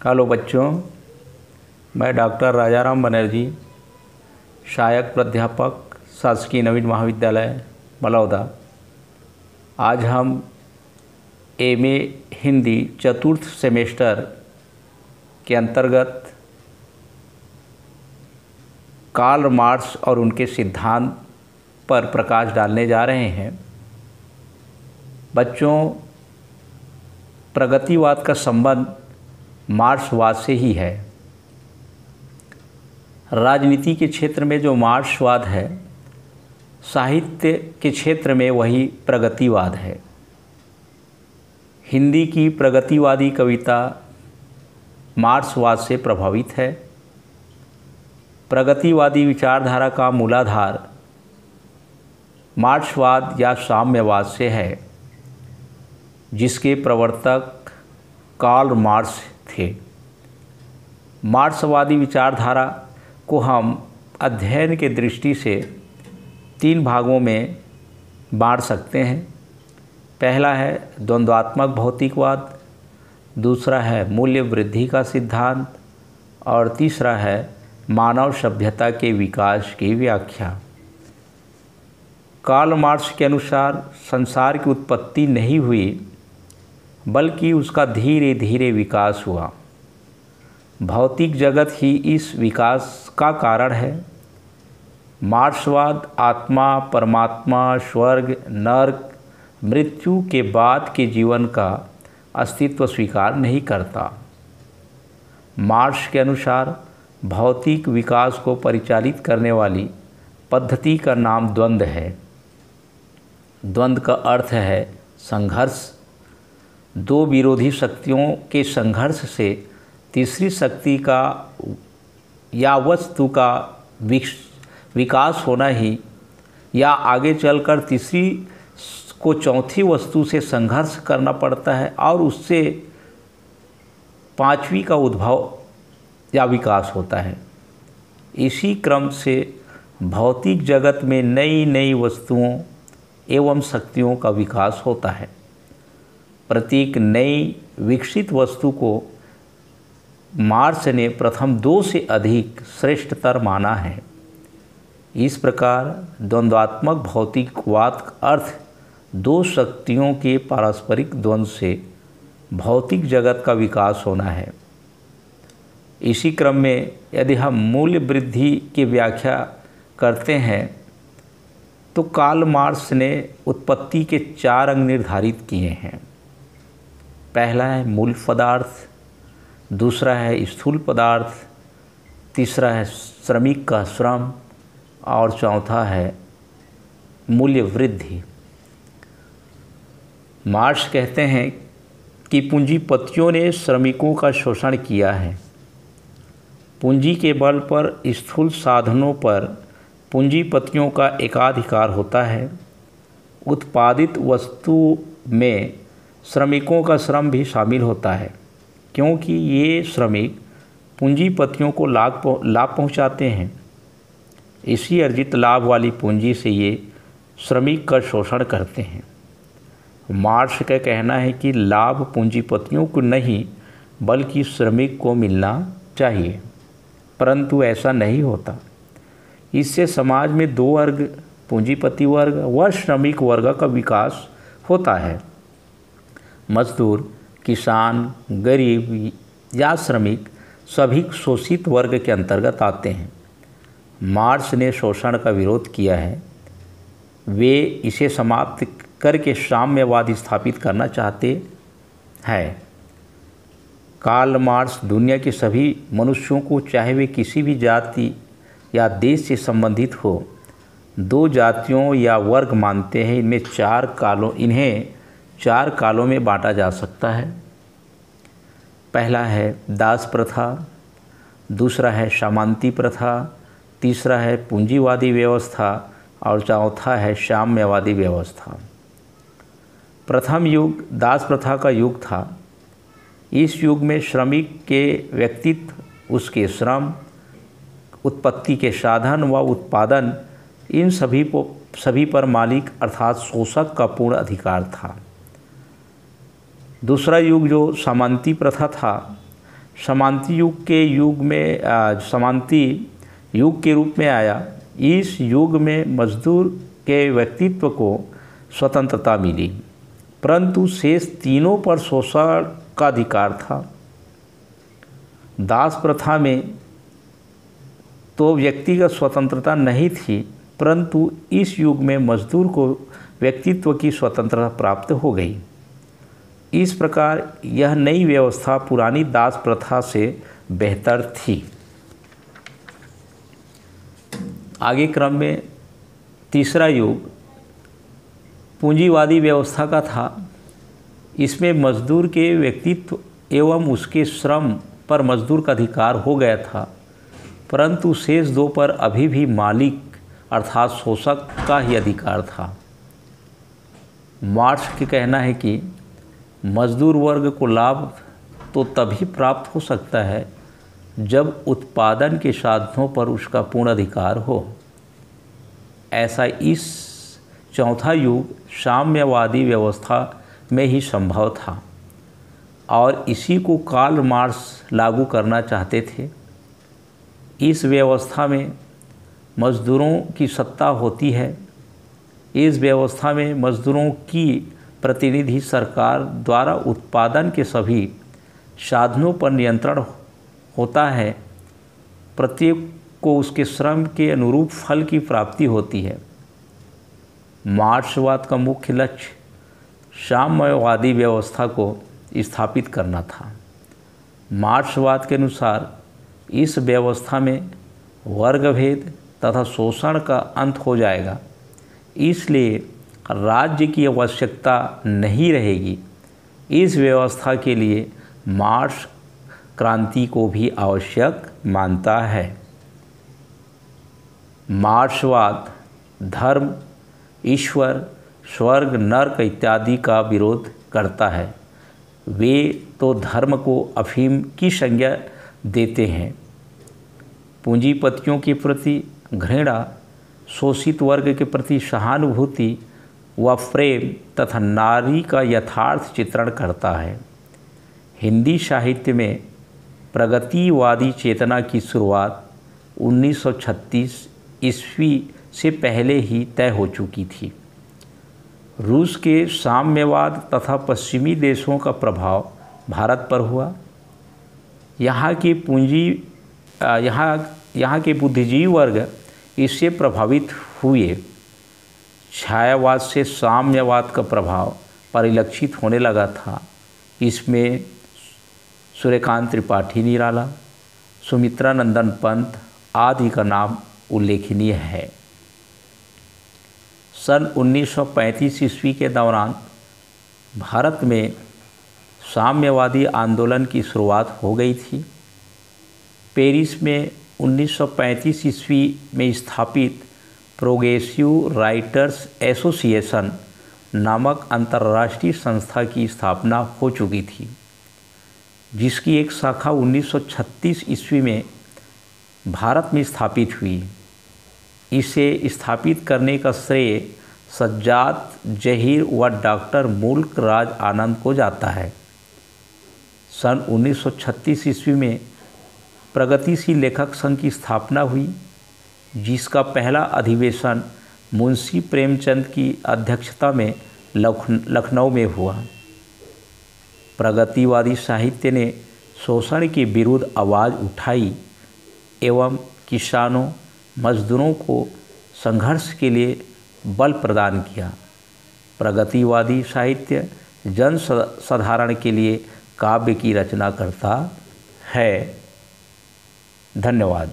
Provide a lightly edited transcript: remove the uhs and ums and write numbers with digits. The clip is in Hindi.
हेलो बच्चों, मैं डॉक्टर राजाराम बनर्जी, सहायक प्राध्यापक शासकीय नवीन महाविद्यालय बलौदा। आज हम एमए हिंदी चतुर्थ सेमेस्टर के अंतर्गत कार्ल मार्क्स और उनके सिद्धांत पर प्रकाश डालने जा रहे हैं। बच्चों, प्रगतिवाद का संबंध मार्क्सवाद से ही है। राजनीति के क्षेत्र में जो मार्क्सवाद है, साहित्य के क्षेत्र में वही प्रगतिवाद है। हिंदी की प्रगतिवादी कविता मार्क्सवाद से प्रभावित है। प्रगतिवादी विचारधारा का मूलाधार मार्क्सवाद या साम्यवाद से है, जिसके प्रवर्तक कार्ल मार्क्स थे। मार्क्सवादी विचारधारा को हम अध्ययन के दृष्टि से 3 भागों में बांट सकते हैं। पहला है द्वंद्वात्मक भौतिकवाद, दूसरा है मूल्य वृद्धि का सिद्धांत और तीसरा है मानव सभ्यता के विकास की व्याख्या। कार्ल मार्क्स के अनुसार संसार की उत्पत्ति नहीं हुई, बल्कि उसका धीरे धीरे विकास हुआ। भौतिक जगत ही इस विकास का कारण है। मार्क्सवाद आत्मा, परमात्मा, स्वर्ग, नर्क, मृत्यु के बाद के जीवन का अस्तित्व स्वीकार नहीं करता। मार्क्स के अनुसार भौतिक विकास को परिचालित करने वाली पद्धति का नाम द्वंद्व है। द्वंद्व का अर्थ है संघर्ष। 2 विरोधी शक्तियों के संघर्ष से तीसरी शक्ति का या वस्तु का विकास होना ही, या आगे चलकर तीसरी को चौथी वस्तु से संघर्ष करना पड़ता है और उससे 5वीं का उद्भव या विकास होता है। इसी क्रम से भौतिक जगत में नई नई वस्तुओं एवं शक्तियों का विकास होता है। प्रत्येक नई विकसित वस्तु को मार्क्स ने प्रथम 2 से अधिक श्रेष्ठतर माना है। इस प्रकार द्वंद्वात्मक भौतिकवाद का अर्थ 2 शक्तियों के पारस्परिक द्वंद्व से भौतिक जगत का विकास होना है। इसी क्रम में यदि हम मूल्य वृद्धि की व्याख्या करते हैं तो कार्ल मार्क्स ने उत्पत्ति के 4 अंग निर्धारित किए हैं। पहला है मूल पदार्थ, दूसरा है स्थूल पदार्थ, तीसरा है श्रमिक का श्रम और चौथा है मूल्य वृद्धि। मार्क्स कहते हैं कि पूंजीपतियों ने श्रमिकों का शोषण किया है। पूंजी के बल पर स्थूल साधनों पर पूंजीपतियों का एकाधिकार होता है। उत्पादित वस्तु में श्रमिकों का श्रम भी शामिल होता है, क्योंकि ये श्रमिक पूंजीपतियों को लाभ पहुंचाते हैं। इसी अर्जित लाभ वाली पूंजी से ये श्रमिक का शोषण करते हैं। मार्क्स का कहना है कि लाभ पूंजीपतियों को नहीं, बल्कि श्रमिक को मिलना चाहिए, परंतु ऐसा नहीं होता। इससे समाज में 2 वर्ग, पूंजीपति वर्ग व श्रमिक वर्ग का विकास होता है। मजदूर, किसान, गरीब या श्रमिक सभी शोषित वर्ग के अंतर्गत आते हैं। मार्क्स ने शोषण का विरोध किया है। वे इसे समाप्त करके साम्यवाद स्थापित करना चाहते हैं। कार्ल मार्क्स दुनिया के सभी मनुष्यों को, चाहे वे किसी भी जाति या देश से संबंधित हो, 2 जातियों या वर्ग मानते हैं। इन्हें 4 कालों में बांटा जा सकता है। पहला है दास प्रथा, दूसरा है सामंती प्रथा, तीसरा है पूंजीवादी व्यवस्था और चौथा है साम्यवादी व्यवस्था। प्रथम युग दास प्रथा का युग था। इस युग में श्रमिक के व्यक्तित्व, उसके श्रम, उत्पत्ति के साधन व उत्पादन, इन सभी पर मालिक अर्थात शोषक का पूर्ण अधिकार था। दूसरा युग जो सामंती प्रथा था, समांती युग के रूप में आया। इस युग में मजदूर के व्यक्तित्व को स्वतंत्रता मिली, परंतु शेष तीनों पर शोषण का अधिकार था। दास प्रथा में तो व्यक्तिगत स्वतंत्रता नहीं थी, परंतु इस युग में मजदूर को व्यक्तित्व की स्वतंत्रता प्राप्त हो गई। इस प्रकार यह नई व्यवस्था पुरानी दास प्रथा से बेहतर थी। आगे क्रम में तीसरा युग पूंजीवादी व्यवस्था का था। इसमें मजदूर के व्यक्तित्व एवं उसके श्रम पर मजदूर का अधिकार हो गया था, परंतु शेष दो पर अभी भी मालिक अर्थात शोषक का ही अधिकार था। मार्क्स का कहना है कि मजदूर वर्ग को लाभ तो तभी प्राप्त हो सकता है जब उत्पादन के साधनों पर उसका पूर्ण अधिकार हो। ऐसा इस चौथा युग साम्यवादी व्यवस्था में ही संभव था और इसी को कार्ल मार्क्स लागू करना चाहते थे। इस व्यवस्था में मजदूरों की सत्ता होती है। इस व्यवस्था में मजदूरों की प्रतिनिधि सरकार द्वारा उत्पादन के सभी साधनों पर नियंत्रण होता है। प्रत्येक को उसके श्रम के अनुरूप फल की प्राप्ति होती है। मार्क्सवाद का मुख्य लक्ष्य साम्यवादी व्यवस्था को स्थापित करना था। मार्क्सवाद के अनुसार इस व्यवस्था में वर्गभेद तथा शोषण का अंत हो जाएगा, इसलिए राज्य की आवश्यकता नहीं रहेगी। इस व्यवस्था के लिए मार्क्स क्रांति को भी आवश्यक मानता है। मार्क्सवाद धर्म, ईश्वर, स्वर्ग, नर्क इत्यादि का विरोध करता है। वे तो धर्म को अफीम की संज्ञा देते हैं। पूंजीपतियों के प्रति घृणा, शोषित वर्ग के प्रति सहानुभूति व प्रेम तथा नारी का यथार्थ चित्रण करता है। हिंदी साहित्य में प्रगतिवादी चेतना की शुरुआत 1936 ईस्वी से पहले ही तय हो चुकी थी। रूस के साम्यवाद तथा पश्चिमी देशों का प्रभाव भारत पर हुआ। यहाँ के बुद्धिजीवी वर्ग इससे प्रभावित हुए। छायावाद से साम्यवाद का प्रभाव परिलक्षित होने लगा था। इसमें सूर्यकांत त्रिपाठी निराला, सुमित्रा नंदन पंत आदि का नाम उल्लेखनीय है। सन 1935 ईस्वी के दौरान भारत में साम्यवादी आंदोलन की शुरुआत हो गई थी। पेरिस में 1935 ईस्वी में स्थापित प्रोग्रेसिव राइटर्स एसोसिएशन नामक अंतर्राष्ट्रीय संस्था की स्थापना हो चुकी थी, जिसकी एक शाखा 1936 ईस्वी में भारत में स्थापित हुई। इसे स्थापित करने का श्रेय सज्जाद जहीर व डॉक्टर मुल्क राज आनंद को जाता है। सन 1936 ईस्वी में प्रगतिशील लेखक संघ की स्थापना हुई, जिसका पहला अधिवेशन मुंशी प्रेमचंद की अध्यक्षता में लखनऊ में हुआ। प्रगतिवादी साहित्य ने शोषण के विरुद्ध आवाज़ उठाई एवं किसानों, मजदूरों को संघर्ष के लिए बल प्रदान किया। प्रगतिवादी साहित्य जन साधारण के लिए काव्य की रचना करता है। धन्यवाद।